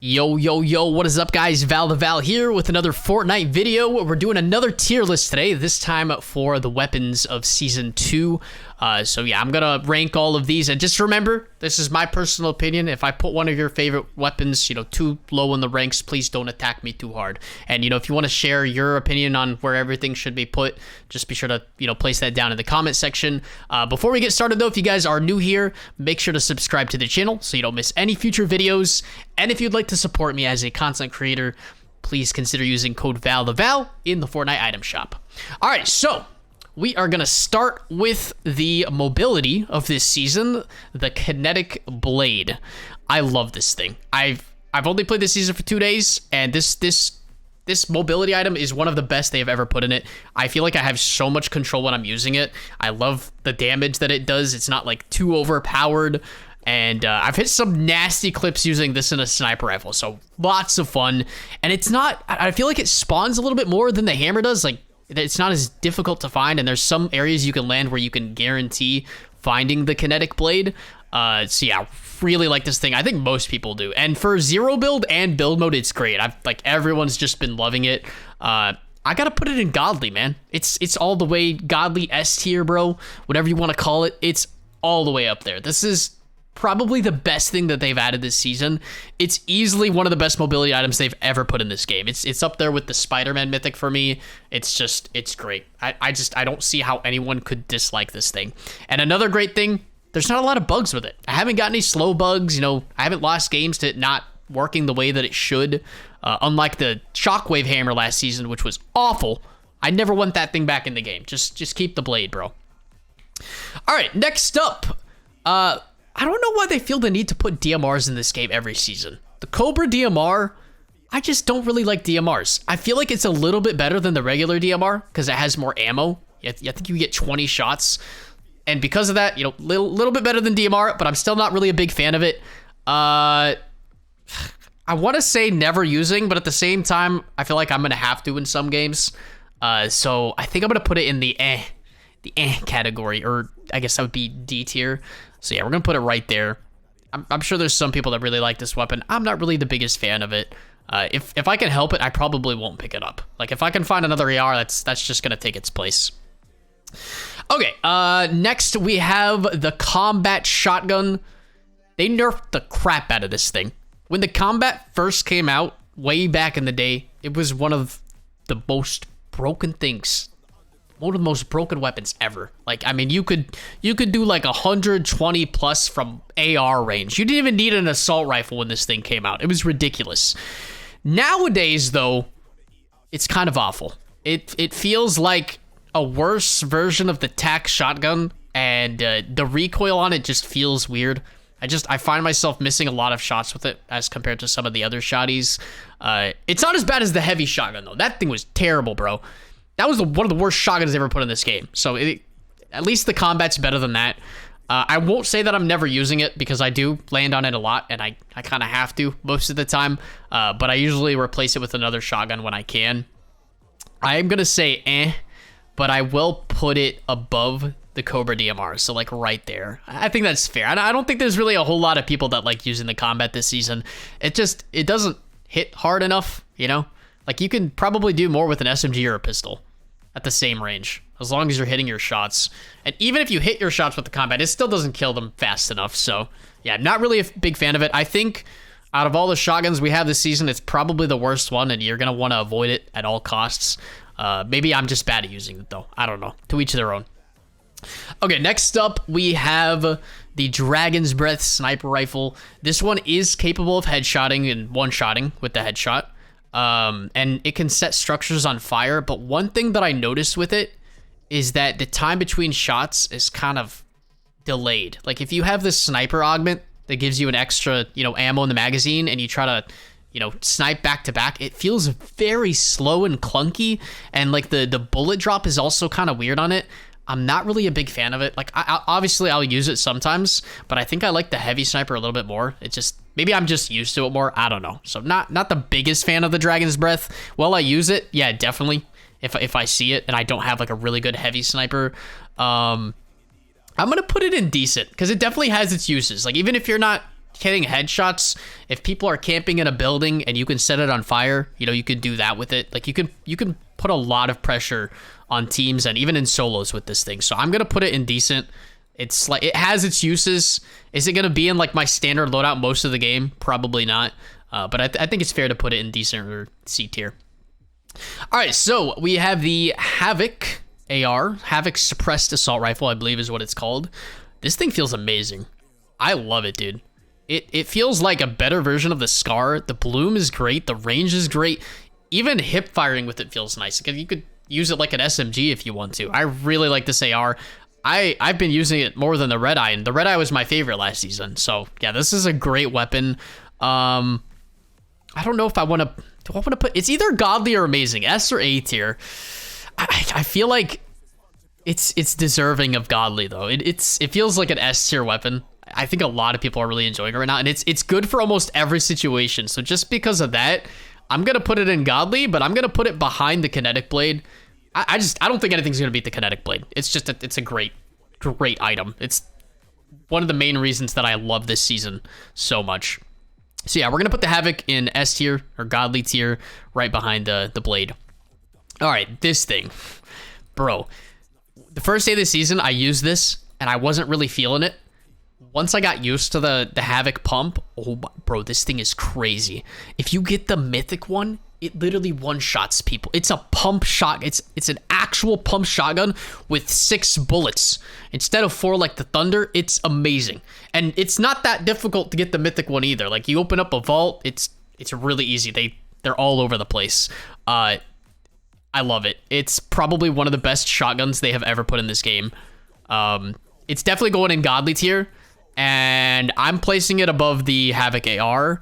Yo, what is up, guys? VALtheVAL here with another Fortnite video. We're doing another tier list today, this time for the weapons of Season 2. So yeah, I'm gonna rank all of these, and just remember, this is my personal opinion. If I put one of your favorite weapons, too low in the ranks, please don't attack me too hard. And, if you want to share your opinion on where everything should be put, just be sure to, place that down in the comment section. Before we get started, though, if you guys are new here, make sure to subscribe to the channel so you don't miss any future videos. And if you'd like to support me as a content creator, please consider using code VALtheVAL in the Fortnite item shop. All right, so we are going to start with the mobility of this season, the Kinetic Blade. I love this thing. I've only played this season for 2 days, and this mobility item is one of the best they have ever put in it. I feel like I have so much control when I'm using it. I love the damage that it does. It's not like too overpowered. And I've hit some nasty clips using this in a sniper rifle, so lots of fun. And it's not, I feel like it spawns a little bit more than the hammer does. Like, it's not as difficult to find, and there's some areas you can land where you can guarantee finding the Kinetic Blade. So yeah, really like this thing. I think most people do. And for zero build and build mode, it's great. Everyone's just been loving it. I gotta put it in godly, man. It's all the way godly S tier, bro. Whatever you want to call it, it's all the way up there. This is probably the best thing that they've added this season. It's easily one of the best mobility items they've ever put in this game. It's up there with the Spider-Man mythic for me. It's great. I don't see how anyone could dislike this thing. And another great thing, there's not a lot of bugs with it. I haven't got any slow bugs. I haven't lost games to it not working the way that it should. Unlike the Shockwave hammer last season, which was awful. I never want that thing back in the game. Just keep the blade, bro. All right, next up. I don't know why they feel the need to put DMRs in this game every season. The Cobra DMR, I just don't really like DMRs. I feel like it's a little bit better than the regular DMR because it has more ammo. I think you get 20 shots. And because of that, little bit better than DMR, but I'm still not really a big fan of it. I want to say never using, but at the same time, I feel like I'm going to have to in some games. So I think I'm going to put it in the category, or I guess that would be D tier. So yeah, we're going to put it right there. I'm sure there's some people that really like this weapon. I'm not really the biggest fan of it. If I can help it, I probably won't pick it up. Like, if I can find another AR, that's just going to take its place. Okay, next we have the Combat Shotgun. They nerfed the crap out of this thing. When the Combat first came out, way back in the day, it was one of the most broken things. One of the most broken weapons ever. Like, I mean, you could do like 120 plus from AR range. You didn't even need an assault rifle when this thing came out. It was ridiculous. Nowadays, though, it's kind of awful. It feels like a worse version of the TAC shotgun, and the recoil on it just feels weird. I find myself missing a lot of shots with it as compared to some of the other shotties. It's not as bad as the heavy shotgun, though. That thing was terrible, bro. That was one of the worst shotguns ever put in this game. So at least the combat's better than that. I won't say that I'm never using it because I do land on it a lot, and I kind of have to most of the time. But I usually replace it with another shotgun when I can. I'm going to say but I will put it above the Cobra DMR. So like right there. I think that's fair. I don't think there's really a whole lot of people that like using the combat this season. It doesn't hit hard enough, Like, you can probably do more with an SMG or a pistol at the same range, as long as you're hitting your shots. And even if you hit your shots with the combat, it still doesn't kill them fast enough. So yeah, not really a big fan of it. I think out of all the shotguns we have this season, it's probably the worst one, and you're going to want to avoid it at all costs. Maybe I'm just bad at using it, though. I don't know. To each their own. Okay, next up, we have the Dragon's Breath sniper rifle. This one is capable of headshotting and one-shotting with the headshot. And it can set structures on fire, but one thing that I noticed with it is that the time between shots is kind of delayed. Like, if you have this sniper augment that gives you an extra, ammo in the magazine, and you try to, snipe back to back, it feels very slow and clunky, and like the bullet drop is also kind of weird on it. I'm not really a big fan of it. Like, obviously I'll use it sometimes, but I think I like the heavy sniper a little bit more. Maybe I'm just used to it more. I don't know. So not the biggest fan of the Dragon's Breath. While I use it, yeah, definitely. If I see it and I don't have like a really good heavy sniper, I'm gonna put it in decent because it definitely has its uses. Like, even if you're not hitting headshots. If people are camping in a building and you can set it on fire, you know, you could do that with it. Like you can put a lot of pressure on teams and even in solos with this thing. So I'm gonna put it in decent. It's like, it has its uses. Is it gonna be in like my standard loadout most of the game? Probably not. But I think it's fair to put it in decent or C tier. All right, so we have the Havoc AR, Havoc Suppressed Assault Rifle, I believe is what it's called. This thing feels amazing. I love it, dude. It feels like a better version of the Scar. The bloom is great. The range is great. Even hip firing with it feels nice. You could use it like an SMG if you want to. I really like this AR. I've been using it more than the Red Eye, and the Red Eye was my favorite last season. So yeah, this is a great weapon. I don't know if I want to. Do I want to put? It's either godly or amazing, S or A tier. I feel like it's deserving of godly though. It feels like an S tier weapon. I think a lot of people are really enjoying it right now, and it's good for almost every situation. So just because of that, I'm gonna put it in godly, but I'm gonna put it behind the kinetic blade. I don't think anything's gonna beat the kinetic blade. It's just it's a great item. It's one of the main reasons that I love this season so much. So yeah, we're gonna put the Havoc in S tier or godly tier, right behind the blade. All right, this thing, bro. The first day of the season, I used this and I wasn't really feeling it. Once I got used to the Havoc pump, oh bro, this thing is crazy. If you get the mythic one, it literally one-shots people. It's a pump shot. It's an actual pump shotgun with 6 bullets instead of 4 like the Thunder. It's amazing, and it's not that difficult to get the mythic one either. Like you open up a vault, it's really easy. They're all over the place. I love it. It's probably one of the best shotguns they have ever put in this game. It's definitely going in godly tier, and I'm placing it above the Havoc AR.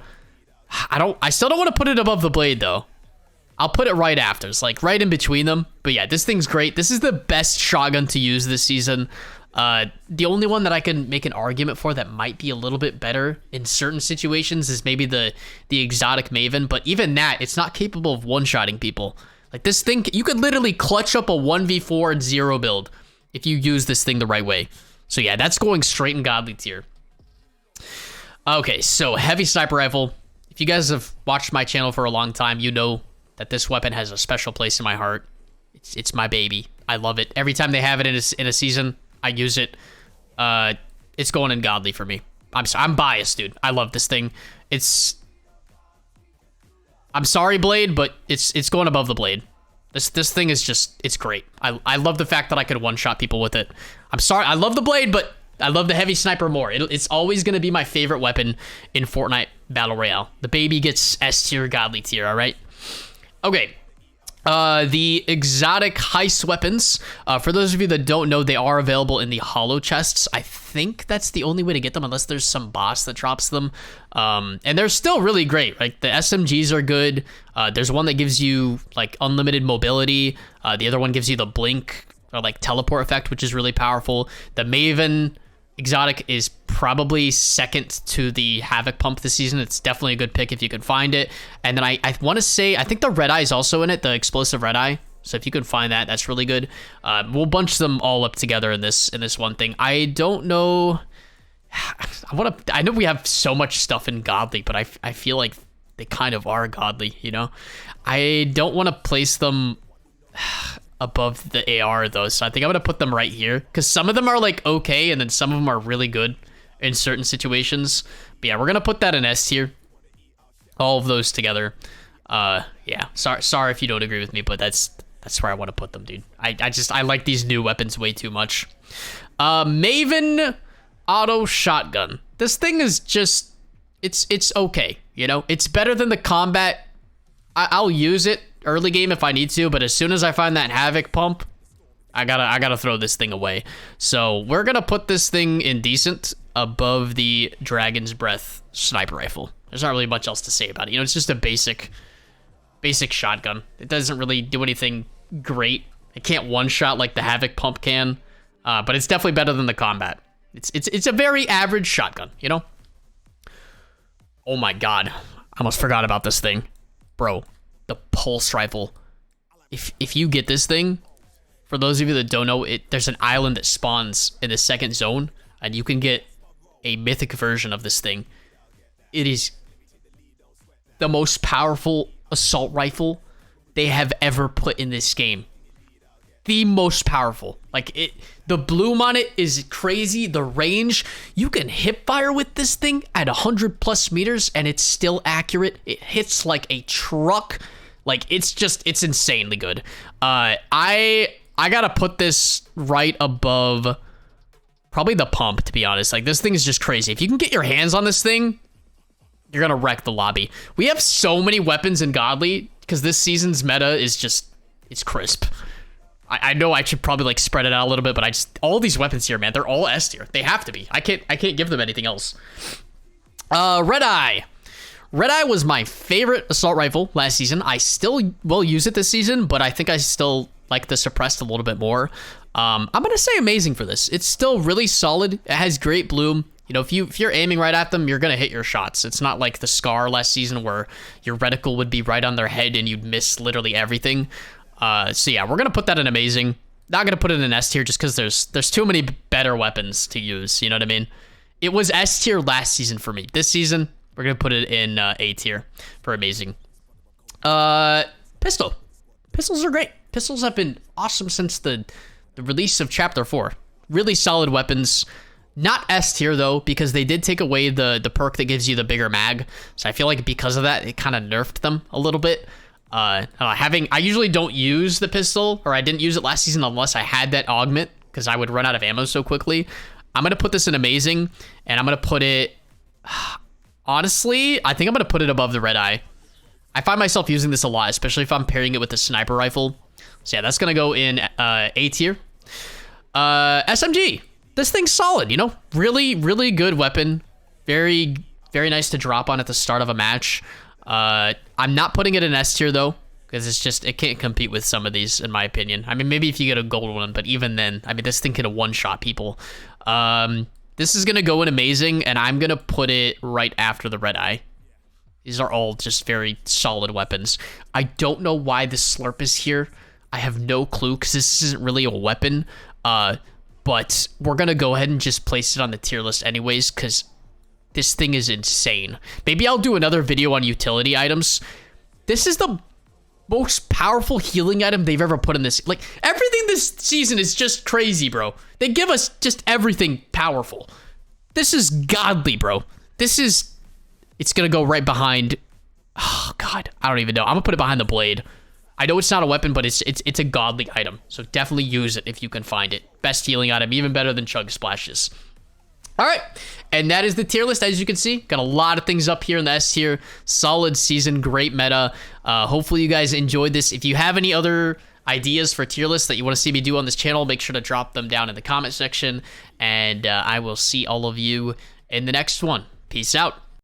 I still don't want to put it above the blade though. I'll put it right after. It's like right in between them. But yeah, this thing's great. This is the best shotgun to use this season. The only one that I can make an argument for that might be a little bit better in certain situations is maybe the exotic Maven. But even that, it's not capable of one-shotting people. Like this thing, you could literally clutch up a 1v4 and 0 build if you use this thing the right way. So yeah, that's going straight in godly tier. Okay, so heavy sniper rifle. If you guys have watched my channel for a long time, you know that this weapon has a special place in my heart. It's my baby. I love it. Every time they have it in a season, I use it. It's going in godly for me. I'm biased, dude. I love this thing. I'm sorry, Blade, but it's going above the Blade. This thing is just, it's great. I love the fact that I could one-shot people with it. I'm sorry, I love the Blade, but I love the heavy sniper more. It's always going to be my favorite weapon in Fortnite Battle Royale. The baby gets S tier, godly tier, all right? Okay. The exotic heist weapons. For those of you that don't know, they are available in the holo chests. I think that's the only way to get them, unless there's some boss that drops them. And they're still really great. Like the SMGs are good. There's one that gives you like unlimited mobility. The other one gives you the blink or like teleport effect, which is really powerful. The Maven exotic is probably second to the Havoc pump this season. It's definitely a good pick if you can find it. And then I want to say, I think the Red Eye is also in it, the explosive Red Eye. So if you can find that, that's really good. We'll bunch them all up together in this one thing. I don't know. I know we have so much stuff in godly, but I feel like they kind of are godly, you know? I don't want to place them above the AR though, so I think I'm gonna put them right here because some of them are like okay, and then some of them are really good in certain situations. But yeah, we're gonna put that in S tier, all of those together. Yeah, sorry if you don't agree with me, but that's where I want to put them, dude. I like these new weapons way too much. Maven auto shotgun. This thing is just it's okay, you know? It's better than the combat. I'll use it early game if I need to, but as soon as I find that Havoc pump, I gotta throw this thing away. So we're gonna put this thing in decent above the Dragon's Breath sniper rifle. There's not really much else to say about it. You know, it's just a basic shotgun. It doesn't really do anything great. It can't one-shot like the Havoc pump can, but it's definitely better than the combat. It's a very average shotgun, you know? Oh my god, I almost forgot about this thing. Bro, the pulse rifle. If you get this thing, for those of you that don't know, there's an island that spawns in the second zone, and you can get a mythic version of this thing. It is the most powerful assault rifle they have ever put in this game. The most powerful. Like, the bloom on it is crazy. The range, you can hip fire with this thing at 100+ meters and it's still accurate. It hits like a truck. Like, it's insanely good. I gotta put this right above probably the pump, to be honest. Like, this thing is just crazy. If you can get your hands on this thing, you're gonna wreck the lobby. We have so many weapons in Godly because this season's meta is just, it's crisp. I know I should probably like spread it out a little bit, but all these weapons here, man, they're all S tier. They have to be. I can't give them anything else. Red Eye. Red Eye was my favorite assault rifle last season. I still will use it this season, but I think I still like the suppressed a little bit more. I'm gonna say amazing for this. It's still really solid. It has great bloom. You know, if you're aiming right at them, you're gonna hit your shots. It's not like the Scar last season where your reticle would be right on their head and you'd miss literally everything. So yeah, we're gonna put that in amazing. Not gonna put it in S tier just because there's too many better weapons to use. You know what I mean? It was S tier last season for me. This season, we're gonna put it in A tier for amazing. Pistol. Pistols are great. Pistols have been awesome since the release of Chapter 4. Really solid weapons. Not S tier though, because they did take away the perk that gives you the bigger mag. So I feel like because of that, it kind of nerfed them a little bit. I usually don't use the pistol, or I didn't use it last season unless I had that augment, because I would run out of ammo so quickly. I'm gonna put this in amazing, and I'm gonna put it, honestly, I think I'm gonna put it above the Red Eye. I find myself using this a lot, especially if I'm pairing it with the sniper rifle. So yeah, that's gonna go in A tier. SMG. This thing's solid, you know? Really, really good weapon. Very, very nice to drop on at the start of a match. I'm not putting it in S tier though, because it can't compete with some of these, in my opinion. I mean, maybe if you get a gold one, but even then, I mean, this thing can one-shot people. This is gonna go in amazing, and I'm gonna put it right after the Red Eye. These are all just very solid weapons. I don't know why the Slurp is here. I have no clue, because this isn't really a weapon. But we're gonna go ahead and just place it on the tier list anyways, because this thing is insane. Maybe I'll do another video on utility items. This is the most powerful healing item they've ever put in this. Like, everything this season is just crazy, bro. They give us just everything powerful. This is godly, bro. It's gonna go right behind, oh God, I don't even know. I'm gonna put it behind the blade. I know it's not a weapon, but it's a godly item. So definitely use it if you can find it. Best healing item, even better than Chug Splashes. All right, and that is the tier list. As you can see, got a lot of things up here in the S tier. Solid season, great meta. Hopefully you guys enjoyed this. If you have any other ideas for tier lists that you want to see me do on this channel, make sure to drop them down in the comment section. And I will see all of you in the next one. Peace out.